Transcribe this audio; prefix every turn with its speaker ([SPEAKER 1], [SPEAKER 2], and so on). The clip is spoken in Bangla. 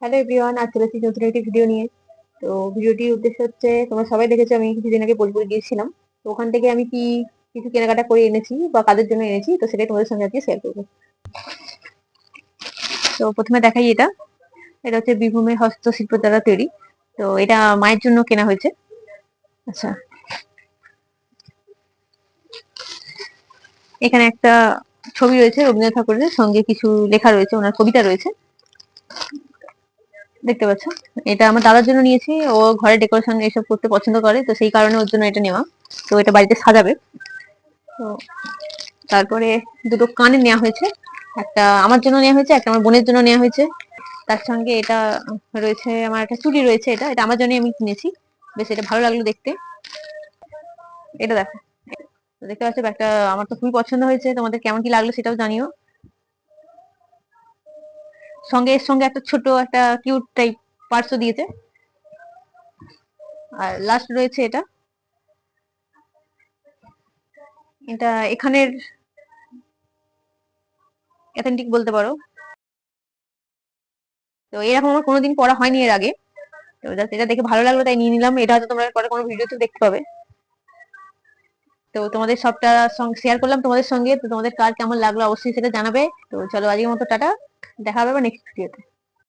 [SPEAKER 1] হ্যালো এভরিওয়ান, আজ চলে এসেছি নতুন একটি ভিডিও নিয়ে। তো ভিডিওটির উদ্দেশ্য হচ্ছে, তোমরা সবাই দেখেছো আমি কিছুদিন আগে বোলপুর গিয়েছিলাম। তো ওখান থেকে আমি কি কিছু কেনাকাটা করে এনেছি বা কাদের জন্য এনেছি, তো সেটাই তোমাদের সঙ্গে আজকে শেয়ার করবো। তো প্রথমে দেখাই, এটা এটা হচ্ছে বীরভূমের হস্তশিল্প দ্বারা তৈরি। তো এটা মায়ের জন্য কেনা হয়েছে। আচ্ছা, এখানে একটা ছবি রয়েছে রবীন্দ্রনাথ ঠাকুরের, সঙ্গে কিছু লেখা রয়েছে, ওনার কবিতা রয়েছে, দেখতে পাচ্ছ। এটা আমার দাদার জন্য নিয়েছি, ও ঘরে ডেকোরেশন এসব করতে পছন্দ করে, তো সেই কারণে ওর জন্য এটা নেওয়া। তো এটা বাড়িতে সাজাবে। তো তারপরে দুটো কানের নেওয়া হয়েছে, একটা আমার জন্য নেওয়া হয়েছে, একটা আমার বোনের জন্য নেওয়া হয়েছে। তার সঙ্গে এটা রয়েছে, আমার একটা চুড়ি রয়েছে, এটা এটা আমার জন্য আমি কিনেছি। বেশ এটা ভালো লাগলো দেখতে। এটা দেখো, তো দেখতে পাচ্ছ একটা, আমার তো খুবই পছন্দ হয়েছে, তোমাদের কেমন কি লাগলো সেটাও জানিও। সঙ্গে এর সঙ্গে একটা ছোট একটা কিউট টাইপ পার্সও দিয়েছে। আর লাস্ট রয়েছে এটা, এটা এখানের অথেন্টিক বলতে পারো। তো এরকম আমার কোনোদিন পরা হয়নি এর আগে। তো জাস্ট এটা দেখে ভালো লাগলো তাই নিয়ে নিলাম। এটা হয়তো তোমরা পরে কোনো ভিডিওতে দেখতে পাবে। তো তোমাদের সবটা শেয়ার করলাম তোমাদের সঙ্গে। তো তোমাদের কার কেমন লাগলো অবশ্যই সেটা জানাবে। তো চলো, আজকের মতো টাটা, দেখা হবে আবার নেক্সট ভিডিওতে।